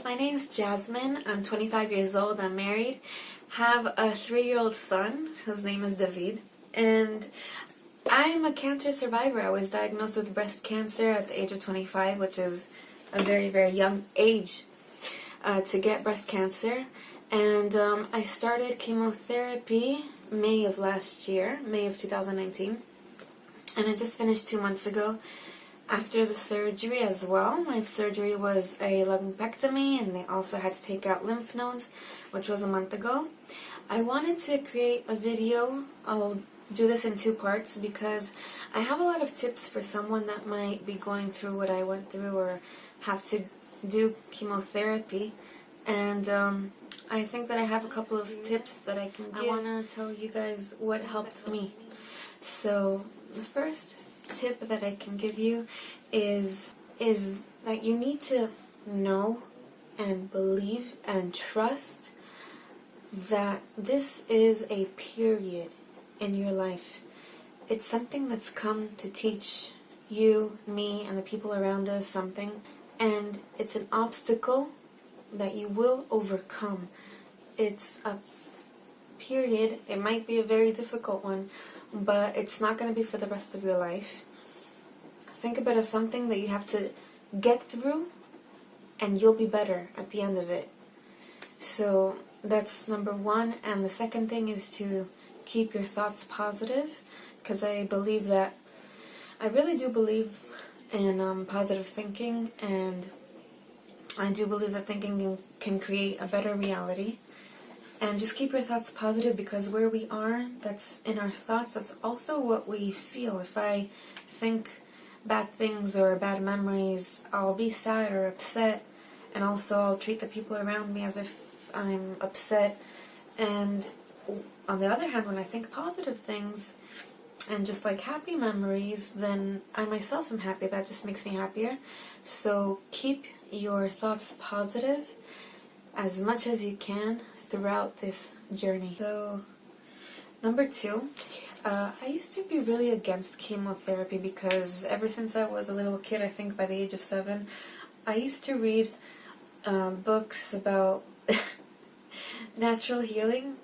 my name is Jasmin. I'm 25 years old. I'm married. Have a 3-year-old son whose name is David. And I'm a cancer survivor. I was diagnosed with breast cancer at the age of 25, which is a very, very young age to get breast cancer. And I started chemotherapy May of last year, May of 2019. And I just finished 2 months ago. After the surgery as well, my surgery was a lumpectomy, and they also had to take out lymph nodes, which was a month ago. I wanted to create a video. I'll do this in 2 parts because I have a lot of tips for someone that might be going through what I went through or have to do chemotherapy. And I think that I have a couple of tips that I can give. I want to tell you guys what helped me. So the first tip that I can give you is that you need to know and believe and trust that this is a period in your life. It's something that's come to teach you, me, and the people around us something, and it's an obstacle that you will overcome. It's a period. It might be a very difficult one, but it's not going to be for the rest of your life. Think of it as something that you have to get through, and you'll be better at the end of it. So that's number 1. And the second thing is to keep your thoughts positive, because I really do believe in positive thinking, and I do believe that thinking can create a better reality. And just keep your thoughts positive, because where we are, that's in our thoughts, that's also what we feel. If I think bad things or bad memories, I'll be sad or upset, and also I'll treat the people around me as if I'm upset. And on the other hand, when I think positive things and just like happy memories, then I myself am happy. That just makes me happier. So keep your thoughts positive as much as you can throughout this journey. So number 2, I used to be really against chemotherapy because ever since I was a little kid, I think by the age of 7, I used to read books about natural healing.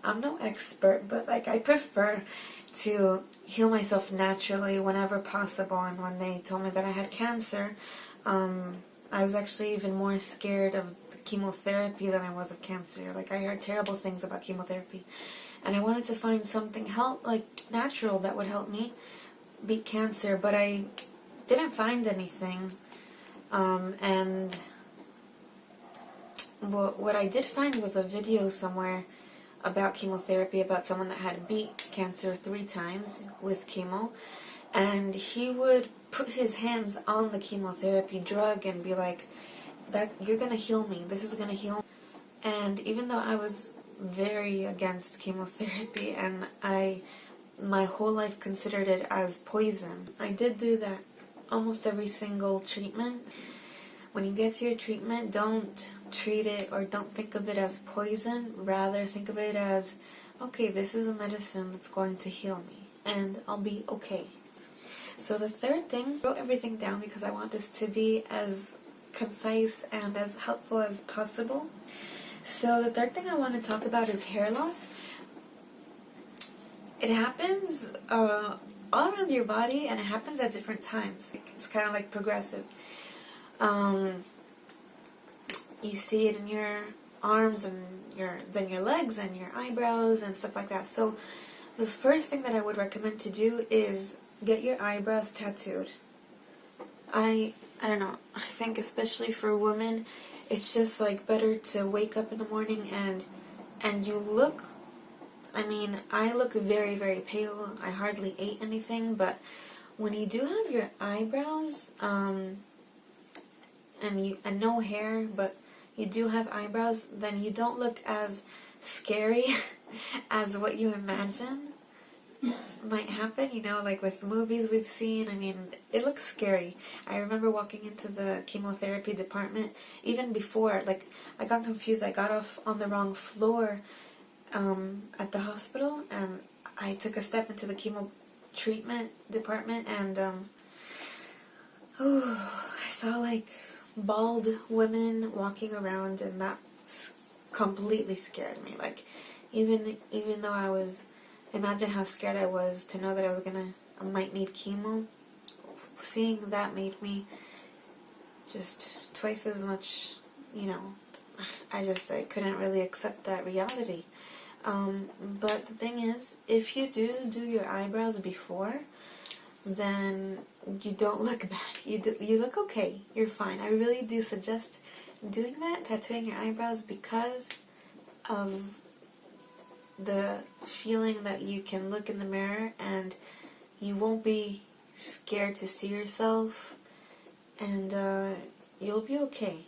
I'm no expert, but like I prefer to heal myself naturally whenever possible. And when they told me that I had cancer, I was actually even more scared of the chemotherapy than I was of cancer. Like, I heard terrible things about chemotherapy, and I wanted to find something natural that would help me beat cancer, but I didn't find anything. And what I did find was a video somewhere about chemotherapy, about someone that had beat cancer 3 times with chemo, and he would put his hands on the chemotherapy drug and be like, "That you're gonna heal me. This is gonna heal me." And even though I was very against chemotherapy and my whole life considered it as poison, I did do that almost every single treatment. When you get to your treatment, don't treat it or don't think of it as poison. Rather, think of it as, okay, this is a medicine that's going to heal me, and I'll be okay. So the third thing, I wrote everything down because I want this to be as concise and as helpful as possible. So the third thing I want to talk about is hair loss. It happens all around your body, and it happens at different times. It's kind of like progressive. You see it in your arms and then your legs and your eyebrows and stuff like that. So the first thing that I would recommend to do is get your eyebrows tattooed. I don't know, I think especially for women, it's just like better to wake up in the morning and you look, I looked very, very pale. I hardly ate anything, but when you do have your eyebrows, and no hair, but you do have eyebrows, then you don't look as scary as what you imagine might happen, like with movies we've seen. It looks scary. I remember walking into the chemotherapy department, even before, I got confused. I got off on the wrong floor at the hospital, and I took a step into the chemo treatment department, and I saw bald women walking around, and that completely scared me. Like, even though imagine how scared I was to know that I might need chemo. Seeing that made me just twice as much, I couldn't really accept that reality. But the thing is, if you do your eyebrows before, then you don't look bad. You look okay. You're fine. I really do suggest doing that, tattooing your eyebrows, because of the feeling that you can look in the mirror and you won't be scared to see yourself, and you'll be okay.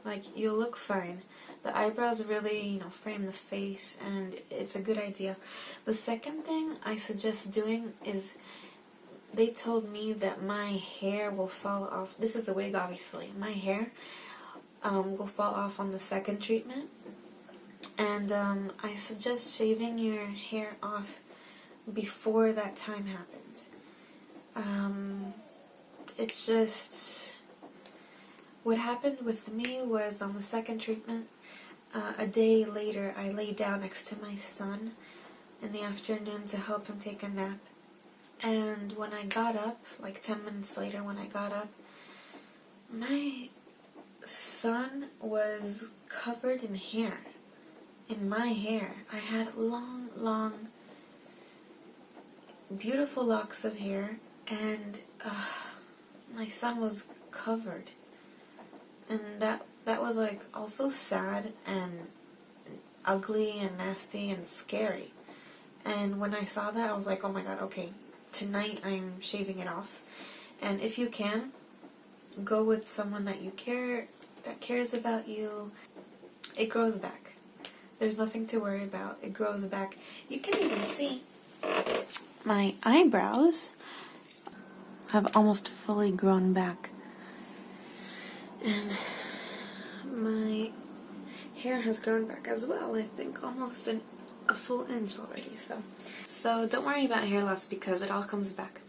Like, you'll look fine. The eyebrows really, frame the face, and it's a good idea. The second thing I suggest doing is, they told me that my hair will fall off. This is a wig, obviously. My hair will fall off on the second treatment. And I suggest shaving your hair off before that time happens. It's just, what happened with me was, on the second treatment, a day later, I lay down next to my son in the afternoon to help him take a nap. And when I got up, like 10 minutes later when I got up, my son was covered in hair. In my hair. I had long, beautiful locks of hair, and my son was covered. And that was like also sad and ugly and nasty and scary. And when I saw that, I was like, oh my god, okay, tonight I'm shaving it off. And if you can, go with someone that cares about you. It grows back. There's nothing to worry about. It grows back. You can even see my eyebrows have almost fully grown back. And my hair has grown back as well. I think almost a full inch already. So don't worry about hair loss, because it all comes back.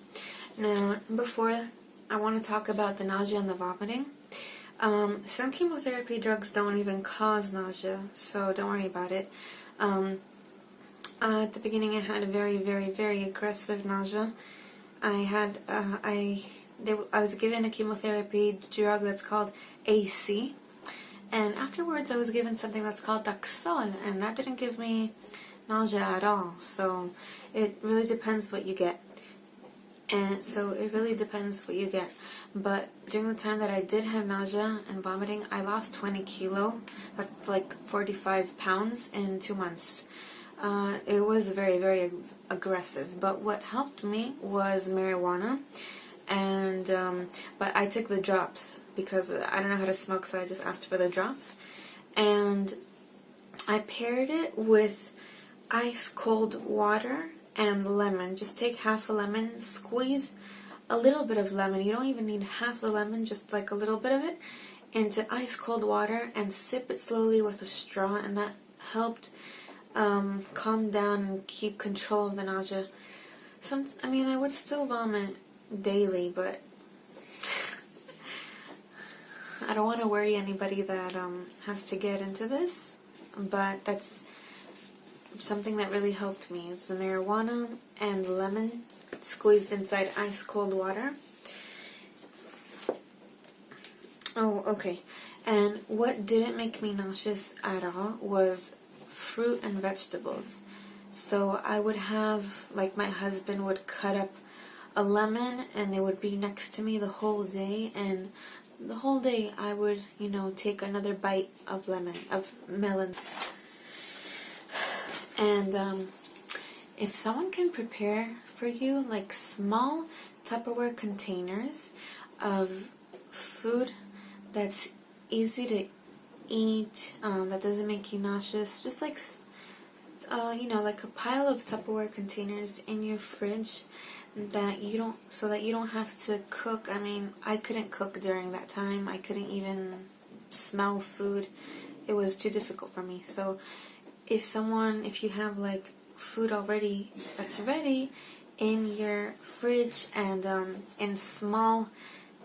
Now, before, I want to talk about the nausea and the vomiting. Some chemotherapy drugs don't even cause nausea, so don't worry about it. At the beginning, I had a very, very, very aggressive nausea. I was given a chemotherapy drug that's called AC, and afterwards I was given something that's called Taxol, and that didn't give me nausea at all. So it really depends what you get. But during the time that I did have nausea and vomiting, I lost 20 kilo. That's like 45 pounds in 2 months. It was very, very aggressive. But what helped me was marijuana. And but I took the drops because I don't know how to smoke, so I just asked for the drops. And I paired it with ice cold water and lemon. Just take half a lemon, squeeze a little bit of lemon. You don't even need half the lemon, just like a little bit of it, into ice cold water, and sip it slowly with a straw, and that helped calm down and keep control of the nausea. I would still vomit daily, but I don't want to worry anybody that has to get into this, but that's something that really helped me, is the marijuana and lemon squeezed inside ice cold water. Oh, okay. And what didn't make me nauseous at all was fruit and vegetables. So I would have, like, my husband would cut up a lemon, and it would be next to me the whole day, and the whole day I would, take another bite of melon. And if someone can prepare for you, like, small Tupperware containers of food that's easy to eat, that doesn't make you nauseous, just like, like a pile of Tupperware containers in your fridge so that you don't have to cook. I couldn't cook during that time. I couldn't even smell food. It was too difficult for me. So if you have like food already that's ready in your fridge, and in small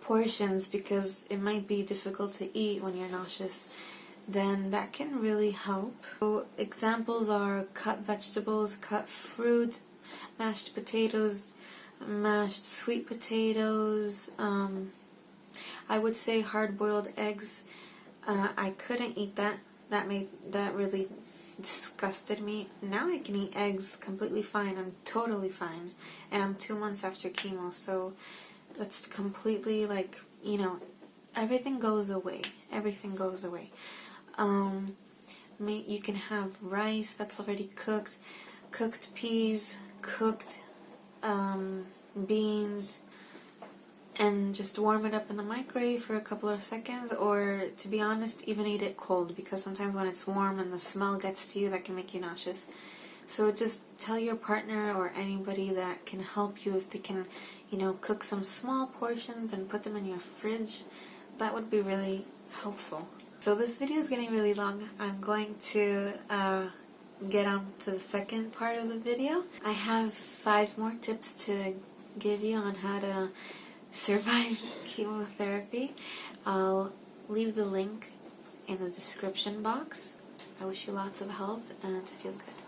portions because it might be difficult to eat when you're nauseous, then that can really help. So examples are cut vegetables, cut fruit, mashed potatoes, mashed sweet potatoes. I would say hard-boiled eggs. I couldn't eat that. That really disgusted me. Now I can eat eggs completely fine. I'm totally fine, and I'm 2 months after chemo, so that's completely like, you know, everything goes away. Everything goes away. You can have rice that's already cooked, cooked peas, cooked beans, and just warm it up in the microwave for a couple of seconds, or to be honest, even eat it cold, because sometimes when it's warm and the smell gets to you, that can make you nauseous. So just tell your partner or anybody that can help you if they can, you know, cook some small portions and put them in your fridge. That would be really helpful. So this video is getting really long. I'm going to get on to the second part of the video. I have 5 more tips to give you on how to survive chemotherapy. I'll leave the link in the description box. I wish you lots of health and to feel good.